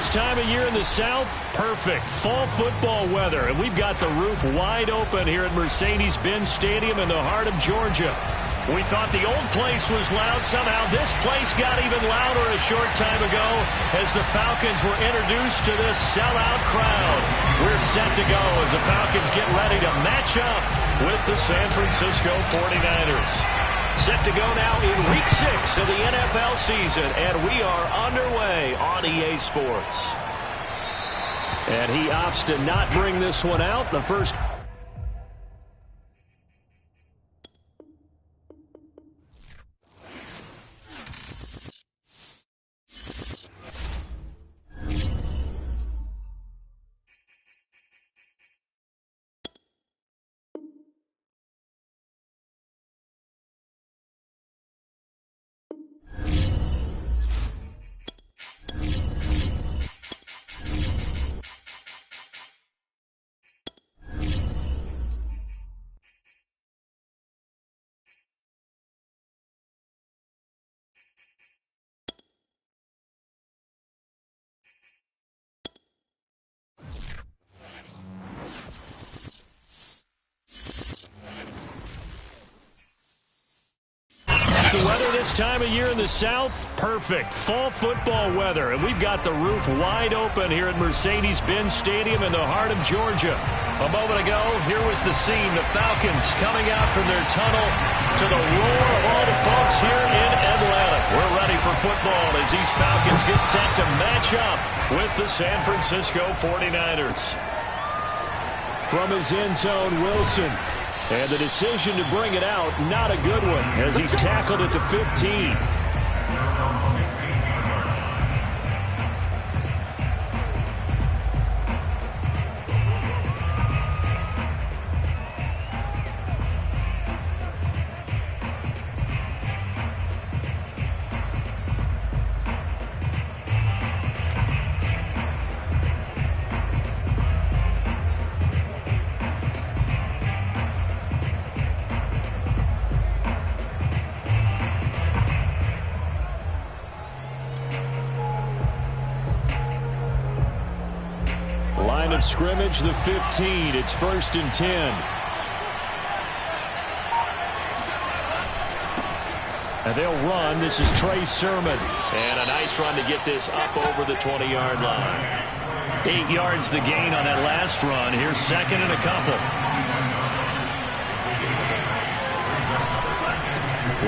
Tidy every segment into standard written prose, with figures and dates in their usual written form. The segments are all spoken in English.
this time of year in the South? Perfect. Fall football weather, and we've got the roof wide open here at Mercedes-Benz Stadium in the heart of Georgia. We thought the old place was loud. Somehow this place got even louder a short time ago as the Falcons were introduced to this sellout crowd. We're set to go as the Falcons get ready to match up with the San Francisco 49ers. Set to go now in Week 6 of the NFL season, and we are underway on EA Sports. And he opts to not bring this one out. The first... The weather this time of year in the South? Perfect. Fall football weather, and we've got the roof wide open here at Mercedes-Benz Stadium in the heart of Georgia. A moment ago, here was the scene. The Falcons coming out from their tunnel to the roar of all the folks here in Atlanta. We're ready for football as these Falcons get set to match up with the San Francisco 49ers. From his end zone, Wilson. And the decision to bring it out, not a good one, as he's tackled at the 15. Line of scrimmage, the 15. It's 1st and 10. And they'll run. This is Trey Sermon. And a nice run to get this up over the 20-yard line. 8 yards the gain on that last run. Here's 2nd and a couple.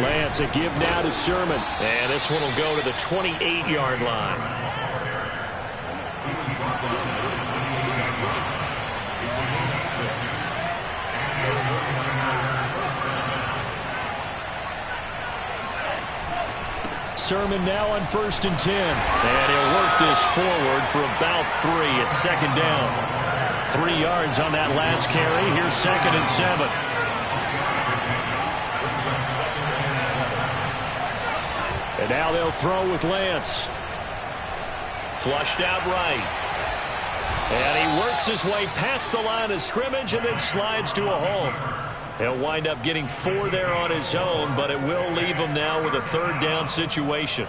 Lance, a give now to Sermon. And this one will go to the 28-yard line. Sermon now on 1st and 10. And he'll work this forward for about 3 at 2nd down. 3 yards on that last carry. Here's 2nd and 7. And now they'll throw with Lance. Flushed out right. And he works his way past the line of scrimmage and then slides to a halt. He'll wind up getting 4 there on his own, but it will leave him now with a 3rd down situation.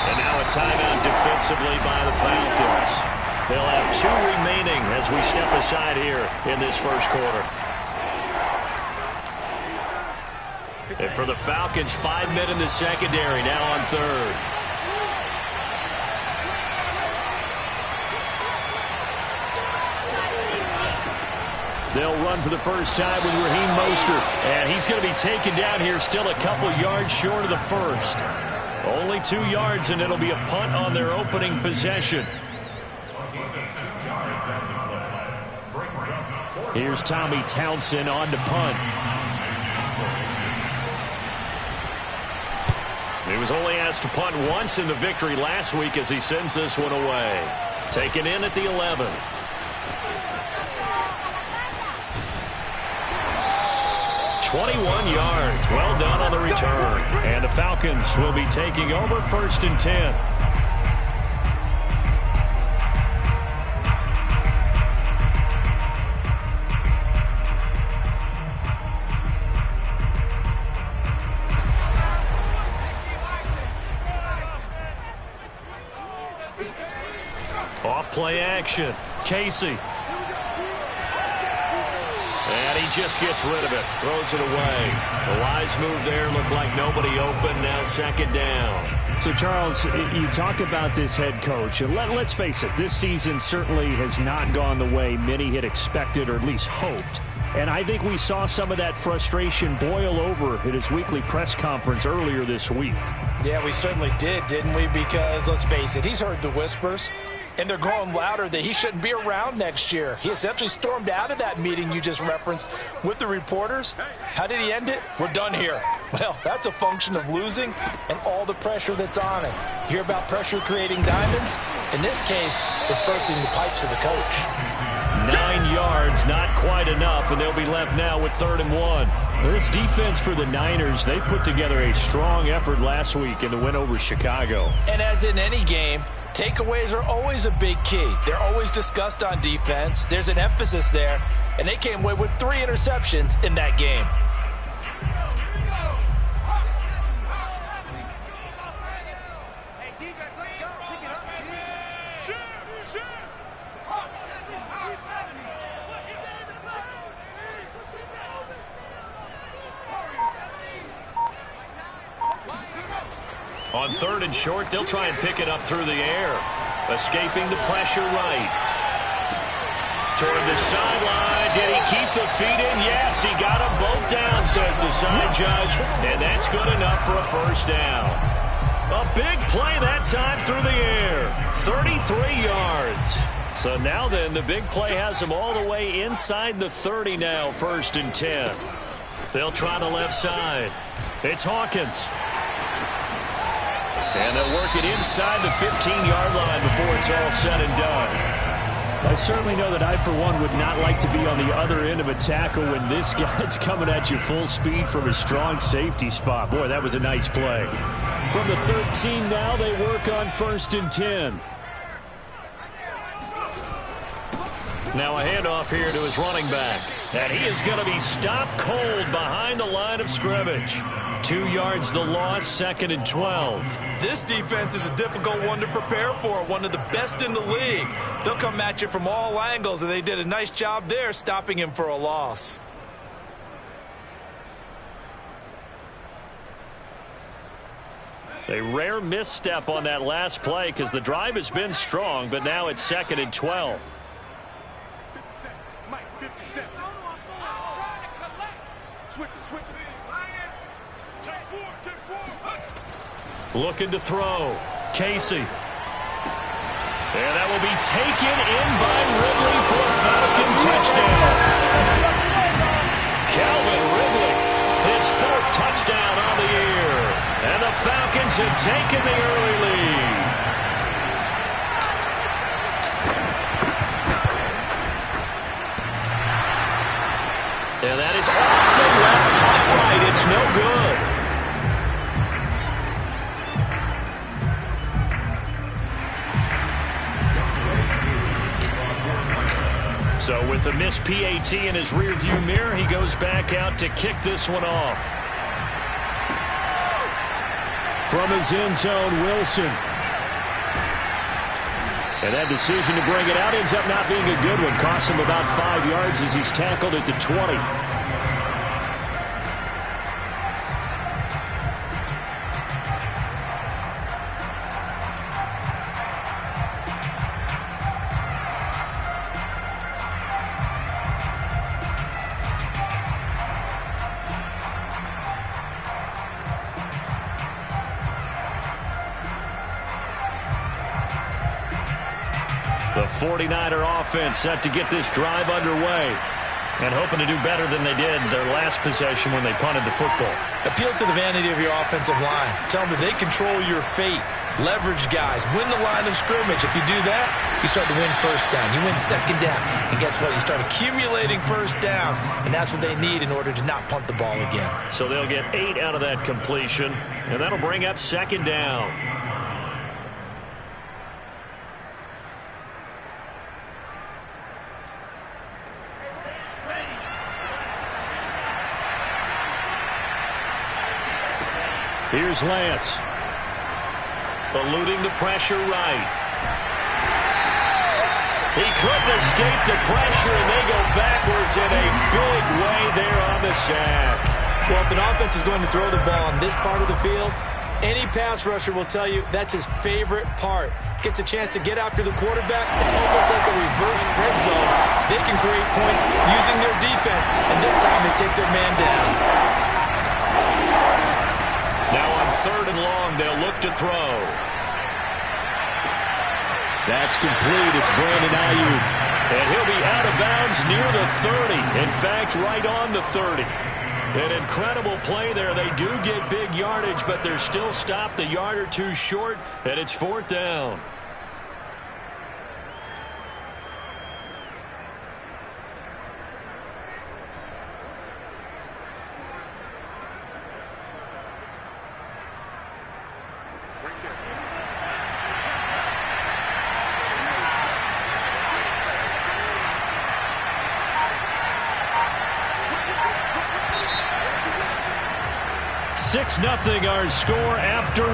And now a timeout defensively by the Falcons. They'll have 2 remaining as we step aside here in this first quarter. And for the Falcons, 5 men in the secondary, now on 3rd. They'll run for the first time with Raheem Mostert. And he's going to be taken down here still a couple yards short of the first. Only 2 yards, and it'll be a punt on their opening possession. Here's Tommy Townsend on to punt. He was only asked to punt once in the victory last week as he sends this one away. Taken in at the 11. yards. Well done on the return. And the Falcons will be taking over 1st and 10. Play action. Casey. And he just gets rid of it. Throws it away. The wise move there. Looked like nobody open. Now second down. So, Charles, you talk about this head coach. And let's face it, this season certainly has not gone the way many had expected or at least hoped. And I think we saw some of that frustration boil over at his weekly press conference earlier this week. Yeah, we certainly did, didn't we? Because, let's face it, he's heard the whispers, and they're growing louder that he shouldn't be around next year. He essentially stormed out of that meeting you just referenced with the reporters. How did he end it? We're done here. Well, that's a function of losing and all the pressure that's on it. Hear about pressure creating diamonds? In this case, it's bursting the pipes of the coach. 9 yards, not quite enough, and they'll be left now with 3rd and 1. This defense for the Niners, they put together a strong effort last week in the win over Chicago. And as in any game, takeaways are always a big key. They're always discussed on defense. There's an emphasis there, and they came away with 3 interceptions in that game. On 3rd and short, they'll try and pick it up through the air. Escaping the pressure right. Toward the sideline. Did he keep the feet in? Yes, he got them both down, says the side judge. And that's good enough for a first down. A big play that time through the air. 33 yards. So now then, the big play has them all the way inside the 30 now, 1st and 10. They'll try the left side. It's Hawkins. And they'll work it inside the 15-yard line before it's all said and done. I certainly know that I, for one, would not like to be on the other end of a tackle when this guy's coming at you full speed from a strong safety spot. Boy, that was a nice play. From the 13 now, they work on 1st and 10. Now a handoff here to his running back. And he is going to be stopped cold behind the line of scrimmage. 2 yards the loss, 2nd and 12. This defense is a difficult one to prepare for, one of the best in the league. They'll come at you from all angles, and they did a nice job there stopping him for a loss. A rare misstep on that last play because the drive has been strong, but now it's 2nd and 12. 57, Mike, 57. Switch it. Looking to throw. Casey. And that will be taken in by Ridley for a Falcon touchdown. Calvin Ridley, his 4th touchdown on the year. And the Falcons have taken the early lead. And that is off the left upright. It's no good. So with the missed PAT in his rearview mirror, he goes back out to kick this one off. From his end zone, Wilson. And that decision to bring it out ends up not being a good one. Costs him about 5 yards as he's tackled at the 20. The 49er offense set to get this drive underway and hoping to do better than they did their last possession when they punted the football. Appeal to the vanity of your offensive line. Tell them that they control your fate. Leverage guys. Win the line of scrimmage. If you do that, you start to win first down. You win second down. And guess what? You start accumulating first downs. And that's what they need in order to not punt the ball again. So they'll get 8 out of that completion. And that'll bring up second down. Here's Lance. Eluding the pressure right. He couldn't escape the pressure, and they go backwards in a big way there on the sack. Well, if an offense is going to throw the ball on this part of the field, any pass rusher will tell you that's his favorite part. Gets a chance to get after the quarterback. It's almost like a reverse red zone. They can create points using their defense, and this time they take their man down. Now on 3rd and long, they'll look to throw. That's complete. It's Brandon Ayuk. And he'll be out of bounds near the 30. In fact, right on the 30. An incredible play there. They do get big yardage, but they're still stopped a yard or two short, and it's 4th down. Nothing our score after 1.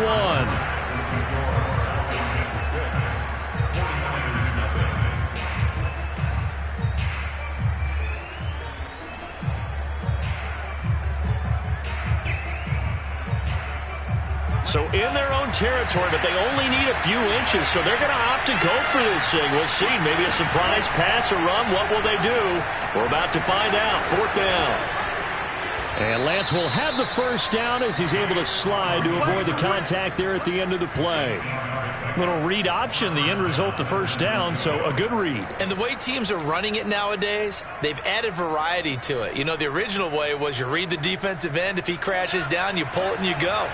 So in their own territory, but they only need a few inches, so they're going to opt to go for this thing. We'll see. Maybe a surprise pass or run. What will they do? We're about to find out. 4th down. And Lance will have the first down as he's able to slide to avoid the contact there at the end of the play. Little read option, the end result, the first down, so a good read. And the way teams are running it nowadays, they've added variety to it. You know, the original way was you read the defensive end. If he crashes down, you pull it and you go.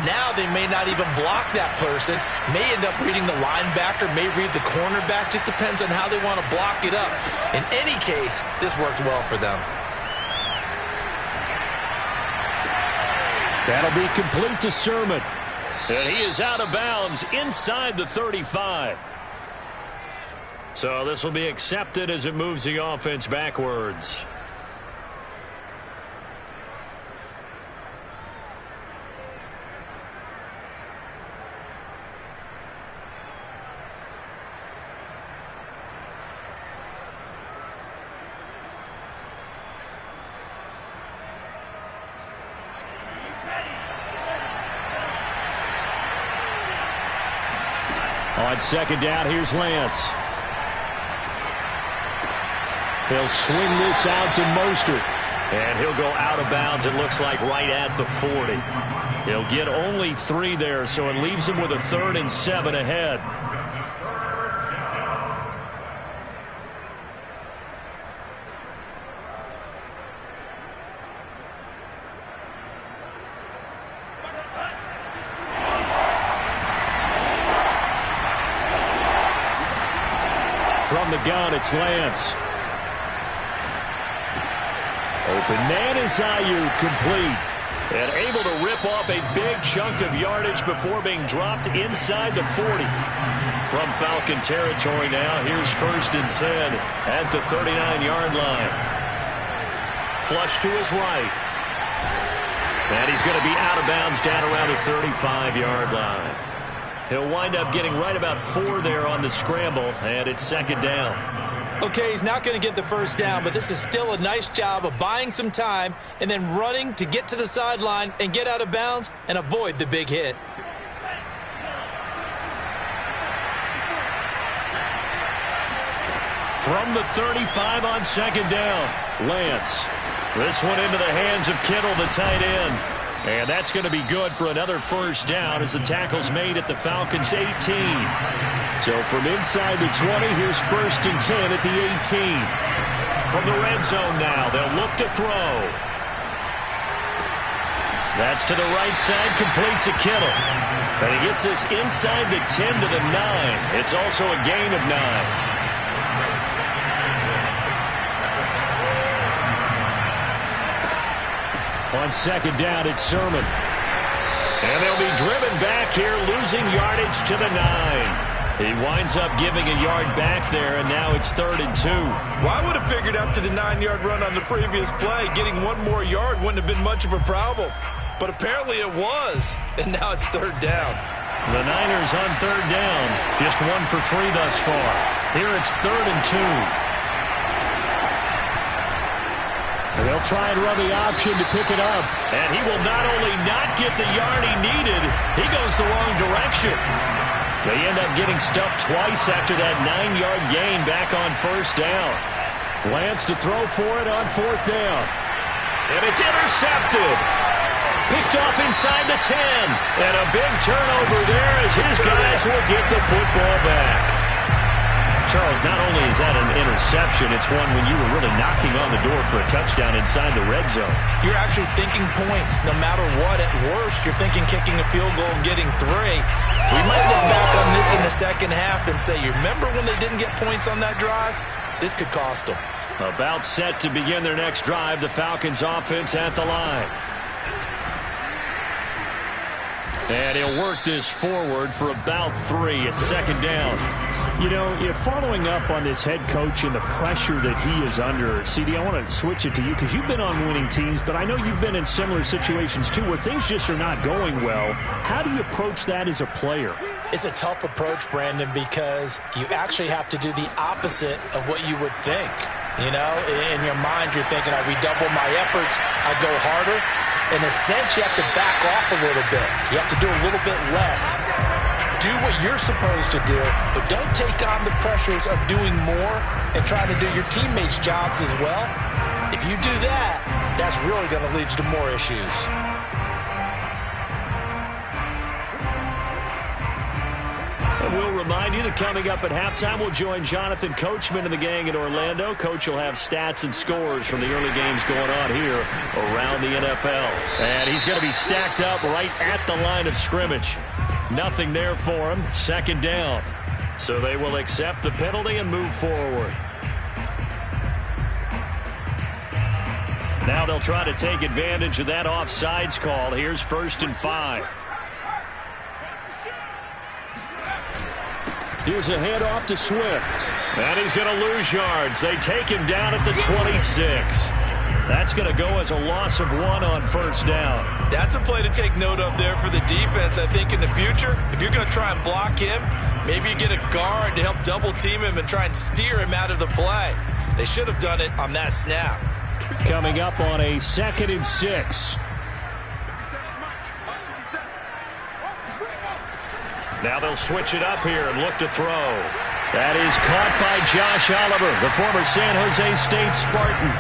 Now they may not even block that person, may end up reading the linebacker, may read the cornerback. Just depends on how they want to block it up. In any case, this worked well for them. That'll be complete to Sermon. And he is out of bounds inside the 35. So this will be accepted as it moves the offense backwards. On 2nd down, here's Lance. He'll swing this out to Mostert. And he'll go out of bounds, it looks like, right at the 40. He'll get only 3 there, so it leaves him with a 3rd and 7 ahead. From the gun, it's Lance. Open man is Ayuk, complete. And able to rip off a big chunk of yardage before being dropped inside the 40. From Falcon territory now, here's 1st and 10 at the 39-yard line. Flush to his right. And he's going to be out of bounds down around the 35-yard line. He'll wind up getting right about 4 there on the scramble, and it's 2nd down. Okay, he's not going to get the first down, but this is still a nice job of buying some time and then running to get to the sideline and get out of bounds and avoid the big hit. From the 35 on 2nd down, Lance. This one into the hands of Kittle, the tight end. And that's going to be good for another first down as the tackle's made at the Falcons' 18. So from inside the 20, here's 1st and 10 at the 18. From the red zone now, they'll look to throw. That's to the right side, complete to Kittle. And he gets this inside the 10 to the 9. It's also a gain of 9. On 2nd down, it's Sermon. And they'll be driven back here, losing yardage to the 9. He winds up giving a yard back there, and now it's 3rd and 2. Well, I would have figured after the 9-yard run on the previous play, getting 1 more yard wouldn't have been much of a problem. But apparently it was, and now it's 3rd down. The Niners on third down. Just 1 for 3 thus far. Here it's 3rd and 2. They'll try and run the option to pick it up. And he will not only not get the yard he needed, he goes the wrong direction. They end up getting stuffed twice after that 9-yard gain back on first down. Lance to throw for it on 4th down. And it's intercepted. Picked off inside the 10. And a big turnover there as his guys will get the football back. Charles, not only is that an interception, it's one when you were really knocking on the door for a touchdown inside the red zone. You're actually thinking points. No matter what, at worst, you're thinking kicking a field goal and getting 3. We might look back on this in the second half and say, you remember when they didn't get points on that drive? This could cost them. About set to begin their next drive, the Falcons offense at the line. And he'll work this forward for about 3 at 2nd down. You know, following up on this head coach and the pressure that he is under, CD, I want to switch it to you because you've been on winning teams, but I know you've been in similar situations too where things just are not going well. How do you approach that as a player? It's a tough approach, Brandon, because you actually have to do the opposite of what you would think. You know, in your mind, you're thinking, I redouble my efforts, I go harder. In a sense, you have to back off a little bit. You have to do a little bit less. Do what you're supposed to do, but don't take on the pressures of doing more and trying to do your teammates' jobs as well. If you do that, that's really going to lead you to more issues. And we'll remind you that coming up at halftime, we'll join Jonathan Coachman and the gang in Orlando. Coach will have stats and scores from the early games going on here around the NFL. And he's going to be stacked up right at the line of scrimmage. Nothing there for him. 2nd down. So they will accept the penalty and move forward. Now they'll try to take advantage of that offsides call. Here's 1st and 5. Here's a handoff to Swift. And he's going to lose yards. They take him down at the 26. That's going to go as a loss of 1 on 1st down. That's a play to take note of there for the defense, I think, in the future. If you're going to try and block him, maybe you get a guard to help double team him and try and steer him out of the play. They should have done it on that snap. Coming up on a 2nd and 6. Now they'll switch it up here and look to throw. That is caught by Josh Oliver, the former San Jose State Spartan.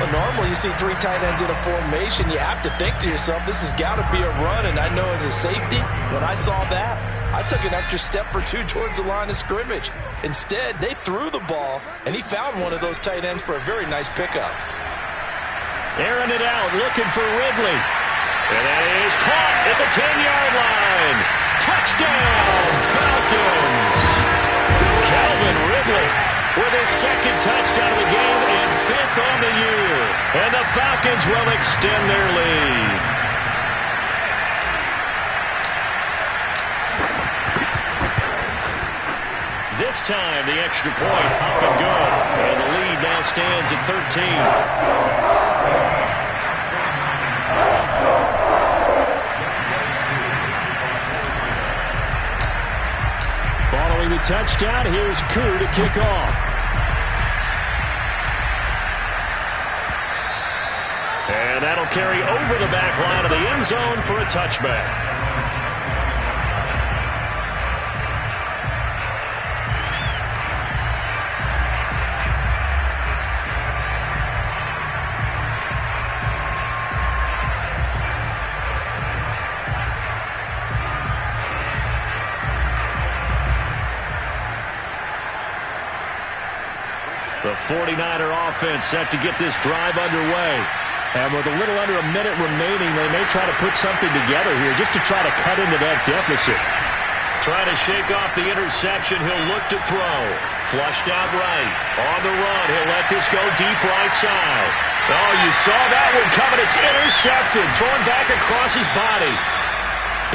Well, normally you see 3 tight ends in a formation. You have to think to yourself, this has got to be a run. And I know as a safety, when I saw that, I took an extra step or 2 towards the line of scrimmage. Instead, they threw the ball, and he found one of those tight ends for a very nice pickup. Airing it out, looking for Ridley. And that is caught at the 10-yard line. Touchdown, Falcons. Calvin Ridley with his 2nd touchdown of the game and 5th on the year. And the Falcons will extend their lead. This time, the extra point up and good. And the lead now stands at 13. Following the touchdown, here's Koo to kick off. And that'll carry over the back line of the end zone for a touchback. The 49er offense set to get this drive underway. And with a little under a minute remaining, they may try to put something together here just to try to cut into that deficit. Trying to shake off the interception. He'll look to throw. Flushed out right. On the run. He'll let this go deep right side. Oh, you saw that one coming. It's intercepted. Thrown back across his body.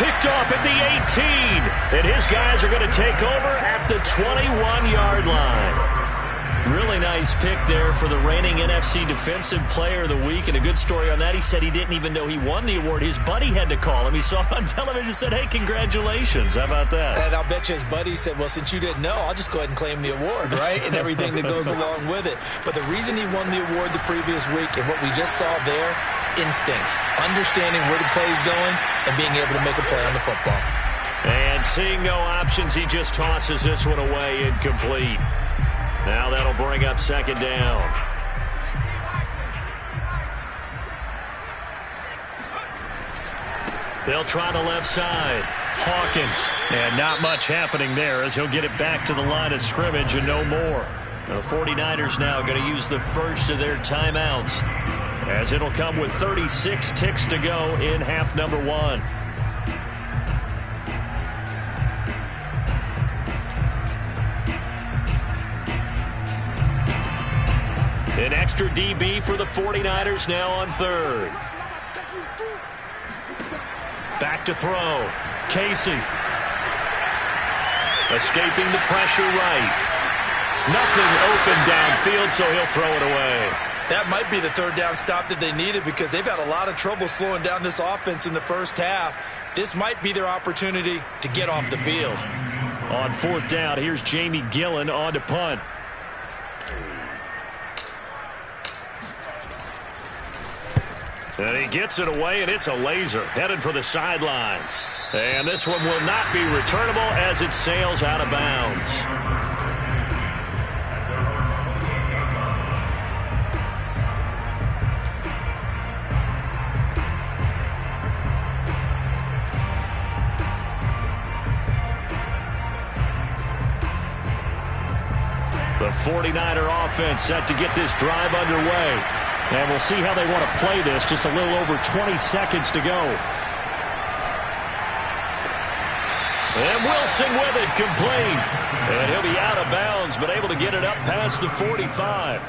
Picked off at the 18. And his guys are going to take over at the 21-yard line. Really nice pick there for the reigning NFC Defensive Player of the Week. And a good story on that, he said he didn't even know he won the award. His buddy had to call him. He saw it on television and said, hey, congratulations. How about that? And I'll bet you his buddy said, well, since you didn't know, I'll just go ahead and claim the award, right? And everything that goes along with it. But the reason he won the award the previous week and what we just saw there, instincts, understanding where the play is going and being able to make a play on the football. And seeing no options, he just tosses this one away incomplete. Now that'll bring up second down. They'll try the left side. Hawkins. And not much happening there as he'll get it back to the line of scrimmage and no more. The 49ers now going to use the first of their timeouts, as it'll come with 36 ticks to go in half number one. An extra DB for the 49ers now on third. Back to throw. Casey. Escaping the pressure right. Nothing open downfield, so he'll throw it away. That might be the third down stop that they needed because they've had a lot of trouble slowing down this offense in the first half. This might be their opportunity to get off the field. On fourth down, here's Jamie Gillen on to punt. And he gets it away, and it's a laser headed for the sidelines. And this one will not be returnable as it sails out of bounds. The 49er offense set to get this drive underway. And we'll see how they want to play this. Just a little over 20 seconds to go. And Wilson with it, complete. And he'll be out of bounds, but able to get it up past the 45.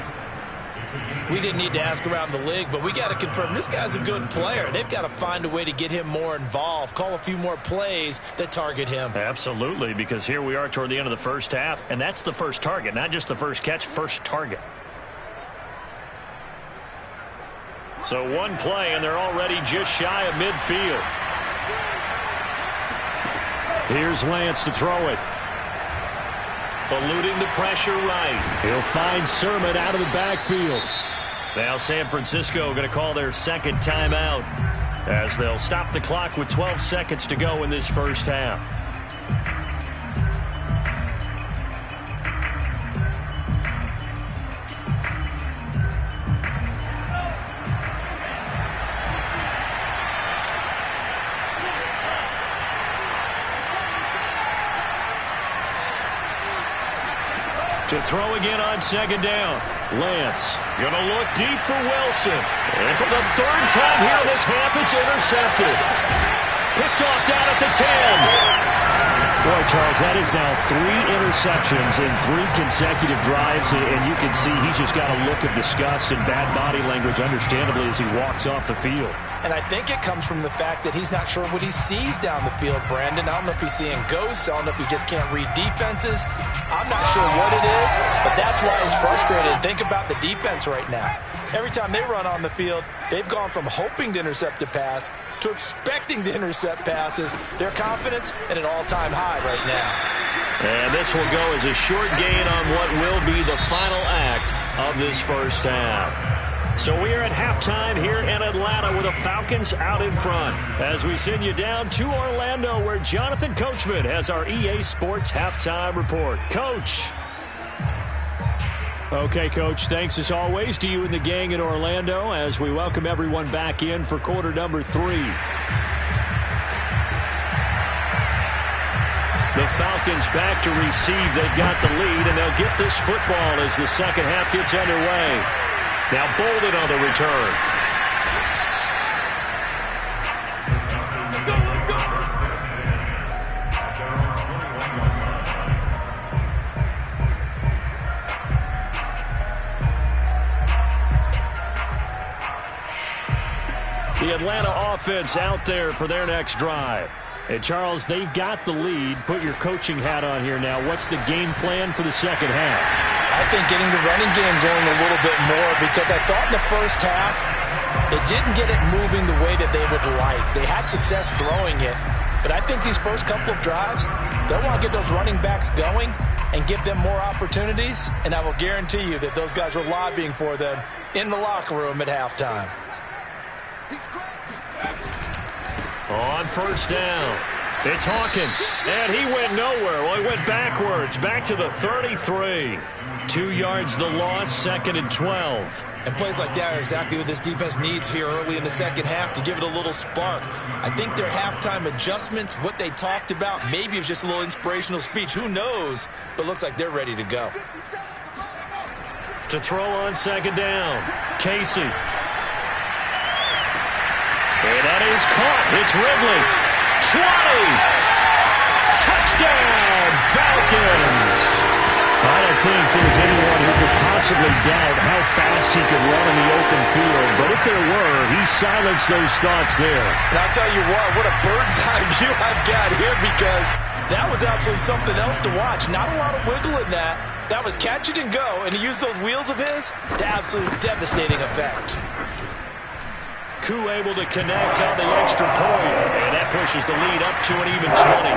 We didn't need to ask around the league, but we got to confirm this guy's a good player. They've got to find a way to get him more involved, call a few more plays that target him. Absolutely, because here we are toward the end of the first half, and that's the first target, not just the first catch, first target. So one play, and they're already just shy of midfield. Here's Lance to throw it. Eluding the pressure right. He'll find Sermon out of the backfield. Now San Francisco going to call their second timeout as they'll stop the clock with 12 seconds to go in this first half. To throw again on second down. Lance going to look deep for Wilson. And for the third time here in this half, it's intercepted. Picked off down at the 10. Boy, Charles, that is now 3 interceptions in 3 consecutive drives, and you can see he's just got a look of disgust and bad body language, understandably, as he walks off the field. And I think it comes from the fact that he's not sure what he sees down the field, Brandon. I don't know if he's seeing ghosts. I don't know if he just can't read defenses. I'm not sure what it is, but that's why he's frustrated. Think about the defense right now. Every time they run on the field, they've gone from hoping to intercept a pass to expecting to intercept passes. Their confidence at an all-time high right now. And this will go as a short gain on what will be the final act of this first half. So we are at halftime here in Atlanta with the Falcons out in front as we send you down to Orlando where Jonathan Coachman has our EA Sports halftime report. Coach. Okay, Coach, thanks as always to you and the gang in Orlando as we welcome everyone back in for quarter number 3. The Falcons back to receive. They've got the lead, and they'll get this football as the second half gets underway. Now Bolden on the return. The Atlanta offense out there for their next drive. And, Charles, they've got the lead. Put your coaching hat on here now. What's the game plan for the second half? I think getting the running game going a little bit more, because I thought in the first half it didn't get it moving the way that they would like. They had success throwing it, but I think these first couple of drives, they'll want to get those running backs going and give them more opportunities, and I will guarantee you that those guys were lobbying for them in the locker room at halftime. On first down, it's Hawkins, and he went nowhere. Well, he went backwards, back to the 33. 2 yards the loss, 2nd and 12. And plays like that are exactly what this defense needs here early in the second half to give it a little spark. I think their halftime adjustment, what they talked about, maybe it was just a little inspirational speech. Who knows? But looks like they're ready to go. To throw on second down, Casey. And that is caught. It's Ridley. 20. Touchdown, Falcons. I don't think there's anyone who could possibly doubt how fast he could run in the open field. But if there were, he silenced those thoughts there. And I'll tell you what a bird's eye view I've got here, because that was absolutely something else to watch. Not a lot of wiggle in that. That was catch it and go, and he used those wheels of his to absolutely devastating effect. Koo able to connect on the extra point, and that pushes the lead up to an even 20.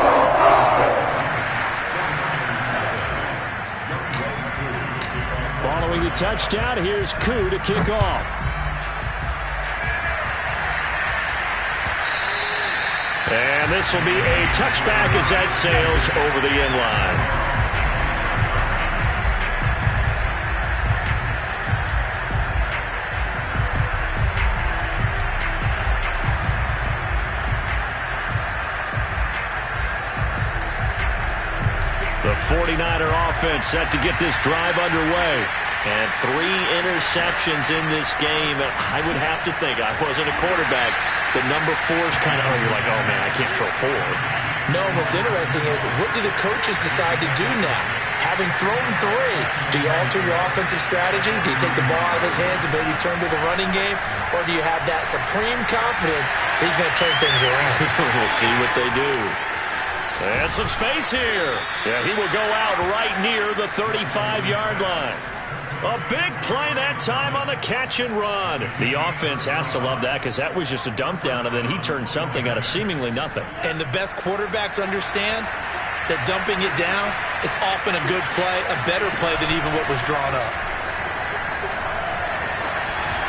Following the touchdown, here's Koo to kick off. And this will be a touchback as that sails over the end line. The 49er offense set to get this drive underway. And 3 interceptions in this game. I would have to think, I wasn't a quarterback, the number 4 is kind of, you're like, oh, man, I can't throw 4. No, what's interesting is, what do the coaches decide to do now? Having thrown 3, do you alter your offensive strategy? Do you take the ball out of his hands and maybe turn to the running game? Or do you have that supreme confidence that he's going to turn things around? We'll see what they do. And some space here. Yeah, he will go out right near the 35-yard line. A big play that time on the catch and run. The offense has to love that, because that was just a dump down, and then he turned something out of seemingly nothing. And the best quarterbacks understand that dumping it down is often a good play, a better play than even what was drawn up.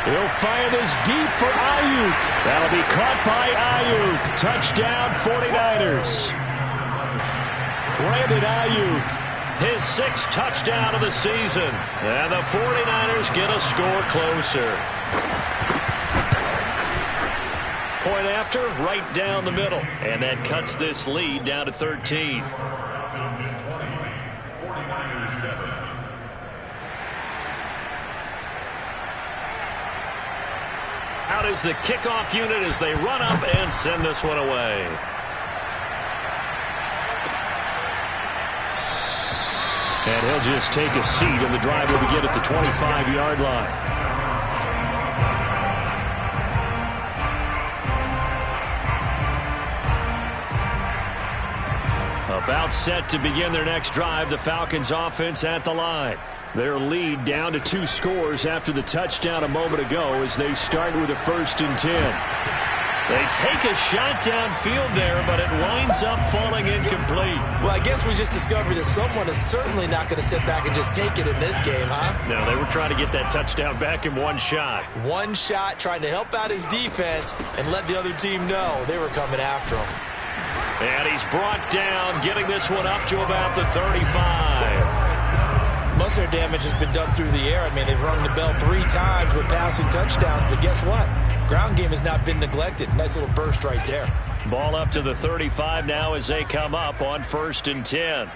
He'll fire this deep for Ayuk. That'll be caught by Ayuk. Touchdown, 49ers. Brandon Ayuk, his 6th touchdown of the season. And the 49ers get a score closer. Point after, right down the middle. And that cuts this lead down to 13. Out is the kickoff unit as they run up and send this one away. And he'll just take a seat, and the drive will begin at the 25-yard line. About set to begin their next drive, the Falcons offense at the line. Their lead down to 2 scores after the touchdown a moment ago as they start with a 1st and 10. They take a shot downfield there, but it winds up falling incomplete. Well, I guess we just discovered that someone is certainly not going to sit back and just take it in this game, huh? No, they were trying to get that touchdown back in one shot. One shot, trying to help out his defense and let the other team know they were coming after him. And he's brought down, getting this one up to about the 35. Most of their damage has been done through the air. I mean, they've rung the bell 3 times with passing touchdowns, but guess what? Ground game has not been neglected. Nice little burst right there. Ball up to the 35 now as they come up on 1st and 10.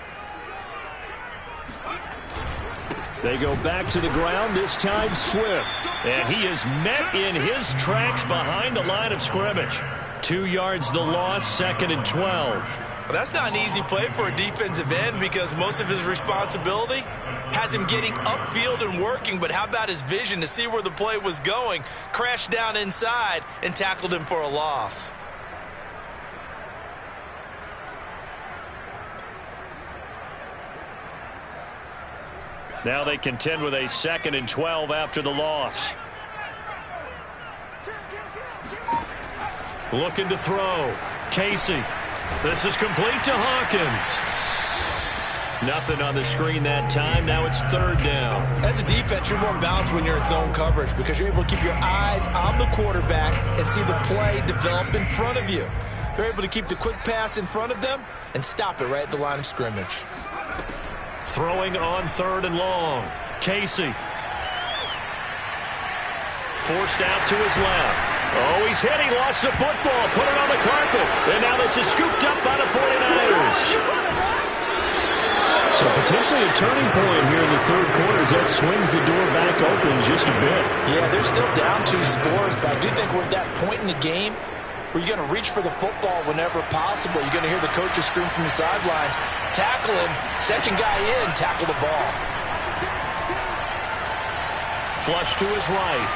They go back to the ground, this time Swift. And he is met in his tracks behind the line of scrimmage. 2 yards the loss, 2nd and 12. Well, that's not an easy play for a defensive end, because most of his responsibility has him getting upfield and working, but how about his vision to see where the play was going? Crashed down inside and tackled him for a loss. Now they contend with a 2nd and 12 after the loss. Looking to throw. Casey. This is complete to Hawkins. Nothing on the screen that time. Now it's 3rd down. As a defense, you're more balanced when you're in zone coverage because you're able to keep your eyes on the quarterback and see the play develop in front of you. They're able to keep the quick pass in front of them and stop it right at the line of scrimmage. Throwing on 3rd and long. Casey. Forced out to his left. Oh, he's hit. He lost the football. Put it on the carpet. And now this is scooped up by the 49ers. So potentially a turning point here in the 3rd quarter as that swings the door back open just a bit. Yeah, they're still down 2 scores, but I do think we're at that point in the game where you're going to reach for the football whenever possible. You're going to hear the coaches scream from the sidelines. Tackle him. 2nd guy in. Tackle the ball. Flush to his right.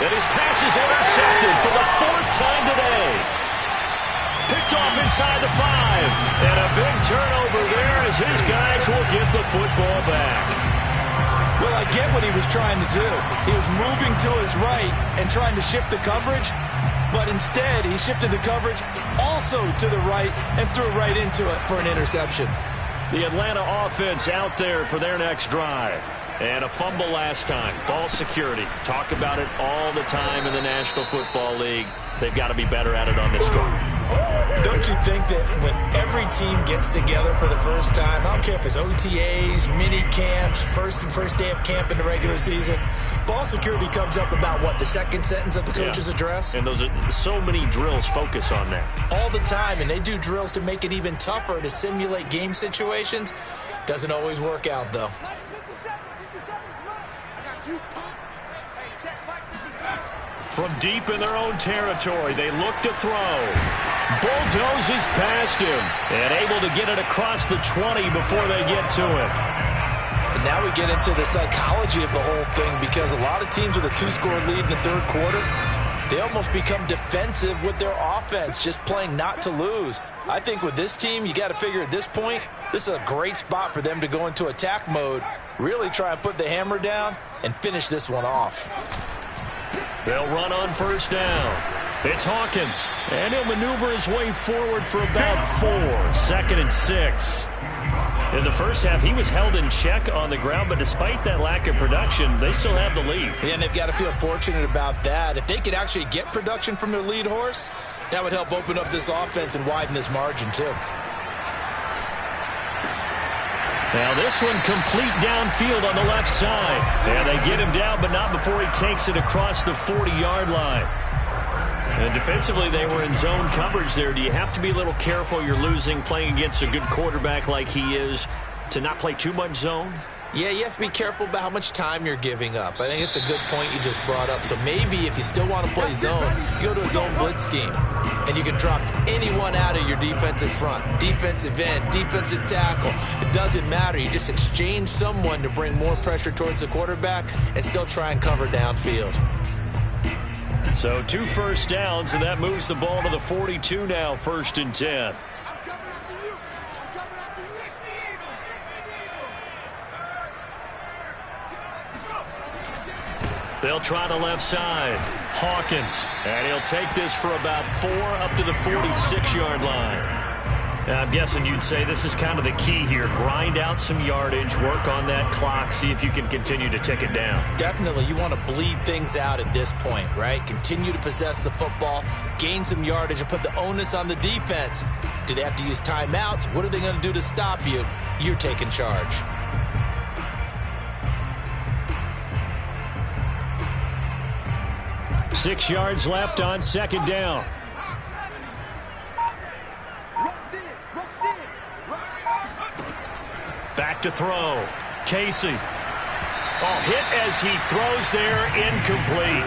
And his pass is intercepted for the 4th time today. Picked off inside the 5. And a big turnover there as his guys will get the football back. Well, I get what he was trying to do. He was moving to his right and trying to shift the coverage, but instead he shifted the coverage also to the right and threw right into it for an interception. The Atlanta offense out there for their next drive. And a fumble last time. Ball security. Talk about it all the time in the National Football League. They've got to be better at it on this drive. Don't you think that when every team gets together for the first time, I don't care if it's OTAs, mini camps, first day of camp in the regular season, ball security comes up about what, the 2nd sentence of the coach's address? And those are so many drills focus on that. All the time, and they do drills to make it even tougher to simulate game situations. Doesn't always work out, though. From deep in their own territory, they look to throw. Bulldozes past him and able to get it across the 20 before they get to it. And now we get into the psychology of the whole thing because a lot of teams with a 2-score lead in the 3rd quarter, they almost become defensive with their offense, just playing not to lose. I think with this team, you got to figure at this point, this is a great spot for them to go into attack mode, really try and put the hammer down and finish this one off. They'll run on 1st down. It's Hawkins. And he'll maneuver his way forward for about 4. 2nd and 6. In the first half, he was held in check on the ground, but despite that lack of production, they still have the lead. Yeah, and they've got to feel fortunate about that. If they could actually get production from their lead horse, that would help open up this offense and widen this margin, too. Now this one complete downfield on the left side. And they get him down, but not before he takes it across the 40-yard line. And defensively, they were in zone coverage there. Do you have to be a little careful? You're losing, playing against a good quarterback like he is, to not play too much zone? Yeah, you have to be careful about how much time you're giving up. I think it's a good point you just brought up. So maybe if you still want to play zone, you go to a zone blitz scheme. And you can drop anyone out of your defensive front. Defensive end, defensive tackle. It doesn't matter. You just exchange someone to bring more pressure towards the quarterback and still try and cover downfield. So 2 first downs, and that moves the ball to the 42 now, 1st and 10. They'll try the left side. Hawkins. And he'll take this for about 4 up to the 46-yard line. Now, I'm guessing you'd say this is kind of the key here. Grind out some yardage, work on that clock, see if you can continue to tick it down. Definitely. You want to bleed things out at this point, right? Continue to possess the football, gain some yardage, and put the onus on the defense. Do they have to use timeouts? What are they going to do to stop you? You're taking charge. Six yards left on 2nd down. Back to throw. Casey. Oh, hit as he throws there, incomplete.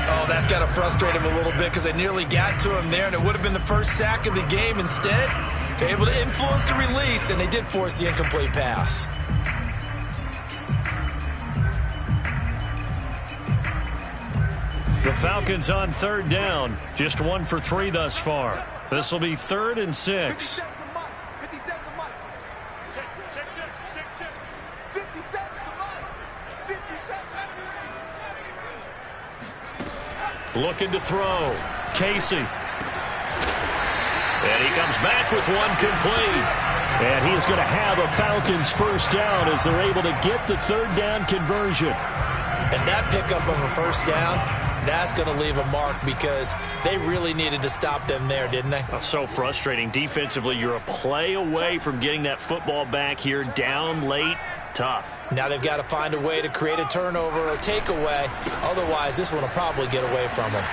Oh, that's got to frustrate him a little bit because they nearly got to him there, and it would have been the first sack of the game. Instead, they're able to influence the release, and they did force the incomplete pass. The Falcons on 3rd down. Just 1 for 3 thus far. This will be 3rd and 6. Looking to throw. Casey. And he comes back with one complete. And he is going to have a Falcons first down as they're able to get the third down conversion. And that pickup of a first down, that's going to leave a mark because they really needed to stop them there, didn't they? Oh, so frustrating. Defensively, you're a play away from getting that football back here down late. Tough. Now they've got to find a way to create a turnover or takeaway. Otherwise, this one will probably get away from them.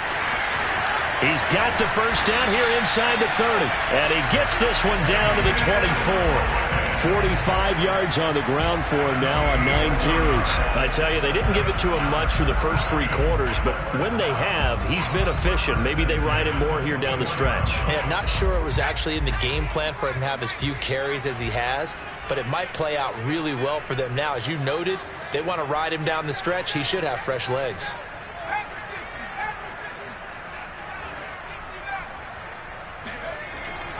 He's got the first down here inside the 30. And he gets this one down to the 24. 45 yards on the ground for him now on 9 carries. I tell you, they didn't give it to him much for the first 3 quarters, but when they have, he's been efficient. Maybe they ride him more here down the stretch. Hey, I'm not sure it was actually in the game plan for him to have as few carries as he has, but it might play out really well for them now. As you noted, if they want to ride him down the stretch, he should have fresh legs.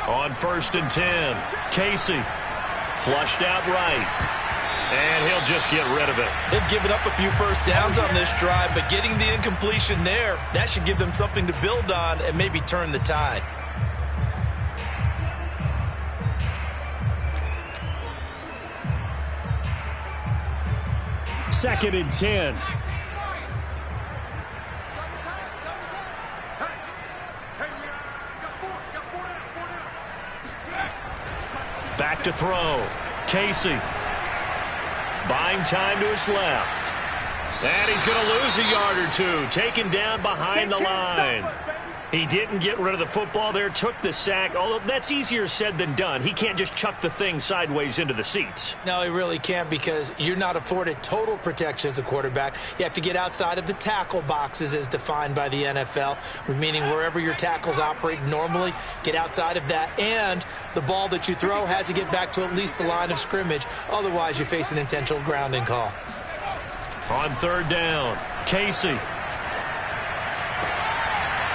On 1st and 10, Casey. Flushed out right. And he'll just get rid of it. They've given up a few first downs on this drive, but getting the incompletion there, that should give them something to build on and maybe turn the tide. Second and 10. Back to throw. Casey. Buying time to his left. And he's going to lose a yard or two. Taken down behind the line. He didn't get rid of the football there. Took the sack. Although that's easier said than done. He can't just chuck the thing sideways into the seats. No, he really can't because you're not afforded total protection as a quarterback. You have to get outside of the tackle boxes as defined by the NFL, meaning wherever your tackles operate normally, get outside of that. And the ball that you throw has to get back to at least the line of scrimmage. Otherwise, you face an intentional grounding call. On 3rd down, Casey.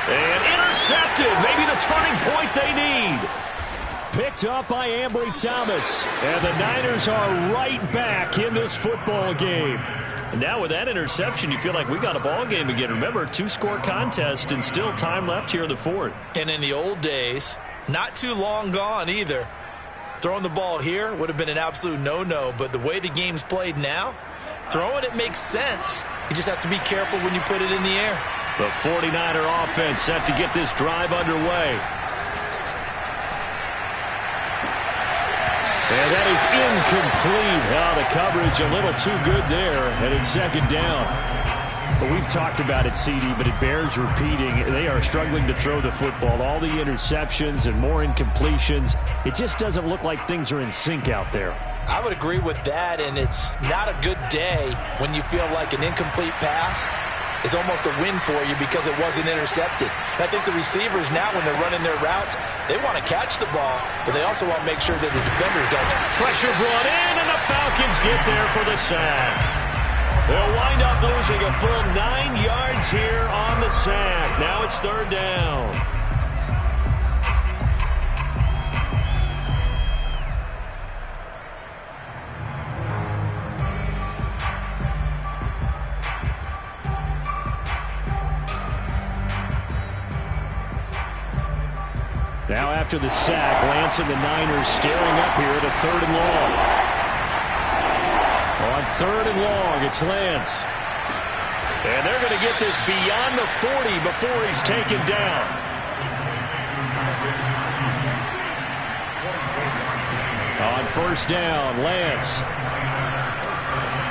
And intercepted. Maybe the turning point they need. Picked up by Ambry Thomas. And the Niners are right back in this football game. And now with that interception, you feel like we got a ball game again. Remember, 2-score contest and still time left here in the 4th. And in the old days, not too long gone either. Throwing the ball here would have been an absolute no-no. But the way the game's played now, throwing it makes sense. You just have to be careful when you put it in the air. The 49er offense set to get this drive underway. And that is incomplete. Oh, the coverage a little too good there. And it's 2nd down. But we've talked about it, CD, but it bears repeating. They are struggling to throw the football. All the interceptions and more incompletions. It just doesn't look like things are in sync out there. I would agree with that, and it's not a good day when you feel like an incomplete pass is almost a win for you because it wasn't intercepted. And I think the receivers now, when they're running their routes, they want to catch the ball, but they also want to make sure that the defenders don't. Pressure brought in, and the Falcons get there for the sack. They'll wind up losing a full 9 yards here on the sack. Now it's 3rd down. Now after the sack, Lance and the Niners staring up here at a 3rd and long. On 3rd and long, it's Lance. And they're going to get this beyond the 40 before he's taken down. On 1st down, Lance.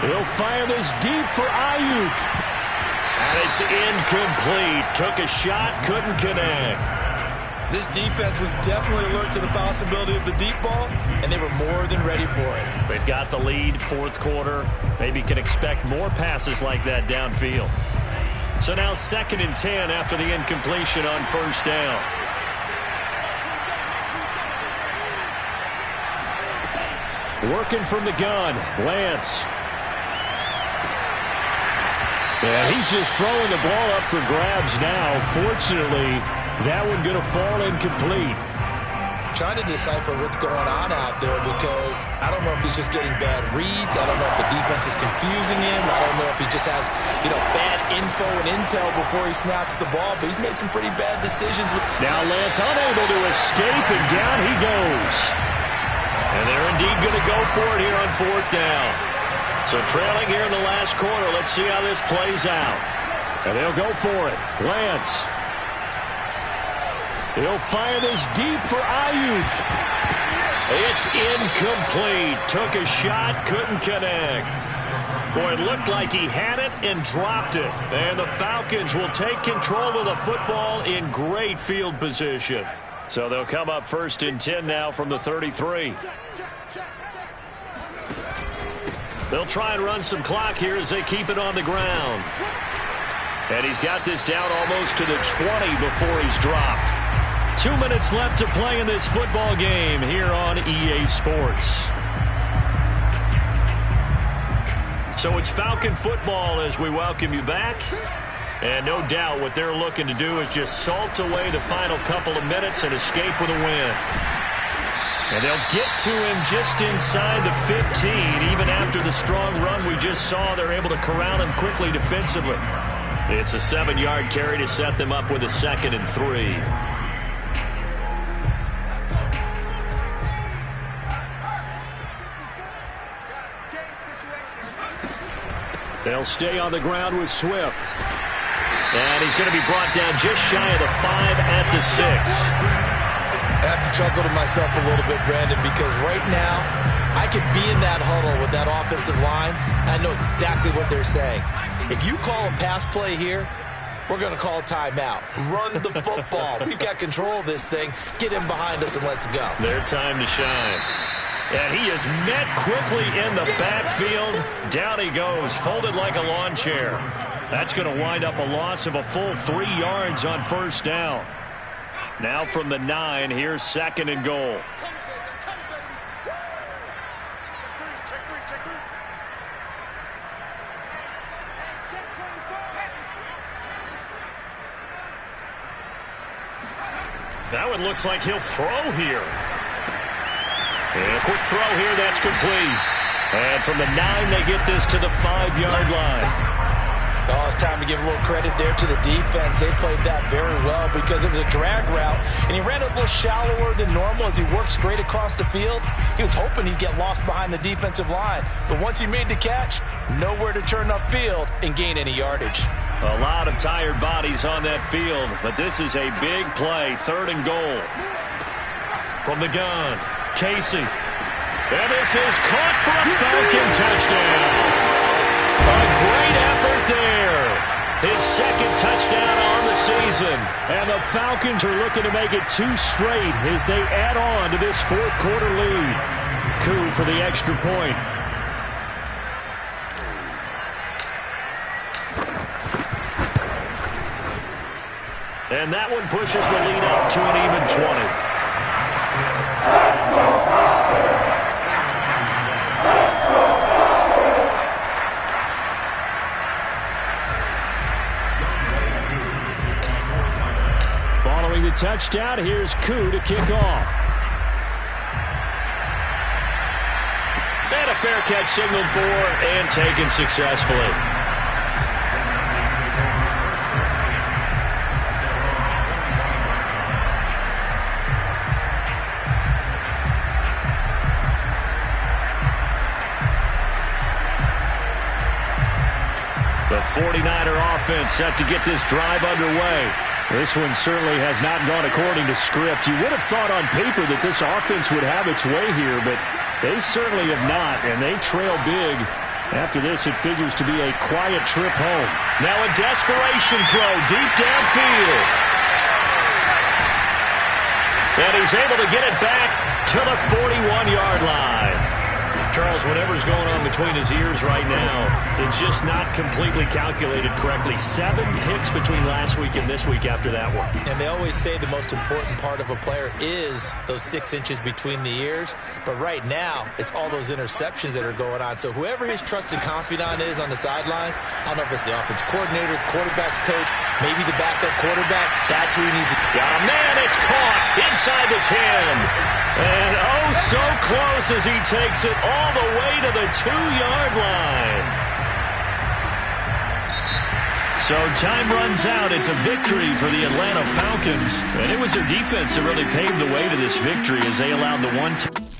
He'll fire this deep for Ayuk. And it's incomplete. Took a shot, couldn't connect. This defense was definitely alert to the possibility of the deep ball, and they were more than ready for it. They've got the lead, 4th quarter. Maybe can expect more passes like that downfield. So now 2nd and 10 after the incompletion on 1st down. Working from the gun, Lance. And he's just throwing the ball up for grabs now. Fortunately, that one going to fall incomplete. Trying to decipher what's going on out there because I don't know if he's just getting bad reads. I don't know if the defense is confusing him. I don't know if he just has, bad info and intel before he snaps the ball, but he's made some pretty bad decisions. Now Lance unable to escape, and down he goes. And they're indeed going to go for it here on 4th down. So trailing here in the last quarter. Let's see how this plays out. And they'll go for it. Lance. He'll fire this deep for Ayuk. It's incomplete. Took a shot, couldn't connect. Boy, it looked like he had it and dropped it. And the Falcons will take control of the football in great field position. So they'll come up 1st and 10 now from the 33. They'll try and run some clock here as they keep it on the ground. And he's got this down almost to the 20 before he's dropped. 2 minutes left to play in this football game here on EA Sports. So it's Falcon football as we welcome you back. And no doubt what they're looking to do is just salt away the final couple of minutes and escape with a win. And they'll get to him just inside the 15. Even after the strong run we just saw, they're able to corral him quickly defensively. It's a 7-yard carry to set them up with a 2nd and 3. They'll stay on the ground with Swift. And he's going to be brought down just shy of the 5 at the 6. I have to chuckle to myself a little bit, Brandon, because right now I could be in that huddle with that offensive line. I know exactly what they're saying. If you call a pass play here, we're going to call a timeout. Run the football. We've got control of this thing. Get him behind us and let's go. Their time to shine. And he is met quickly in the backfield. Down he goes, folded like a lawn chair. That's going to wind up a loss of a full 3 yards on 1st down. Now from the 9, here's 2nd and goal. That one looks like he'll throw here. And a quick throw here, that's complete. And from the 9, they get this to the 5-yard line. Oh, it's time to give a little credit there to the defense. They played that very well because it was a drag route, and he ran it a little shallower than normal as he worked straight across the field. He was hoping he'd get lost behind the defensive line, but once he made the catch, nowhere to turn upfield and gain any yardage. A lot of tired bodies on that field, but this is a big play, 3rd and goal. From the gun, Casey. And this is caught for a Falcon touchdown. A great effort there. His 2nd touchdown on the season. And the Falcons are looking to make it 2 straight as they add on to this 4th quarter lead. Coup for the extra point. And that one pushes the lead up to an even 20. Following the touchdown, here's Koo to kick off. And a fair catch signaled for and taken successfully. The 49er offense set to get this drive underway. This one certainly has not gone according to script. You would have thought on paper that this offense would have its way here, but they certainly have not, and they trail big. After this, it figures to be a quiet trip home. Now a desperation throw deep downfield. And he's able to get it back to the 41-yard line. Charles, whatever's going on between his ears right now, it's just not completely calculated correctly. 7 picks between last week and this week after that one. And they always say the most important part of a player is those 6 inches between the ears. But right now, it's all those interceptions that are going on. So whoever his trusted confidant is on the sidelines, I don't know if it's the offense coordinator, the quarterback's coach, maybe the backup quarterback, that's who he needs to. Oh, man, it's caught inside the 10. And oh, so close as he takes it all the way to the 2-yard line. So time runs out. It's a victory for the Atlanta Falcons. And it was their defense that really paved the way to this victory as they allowed the one.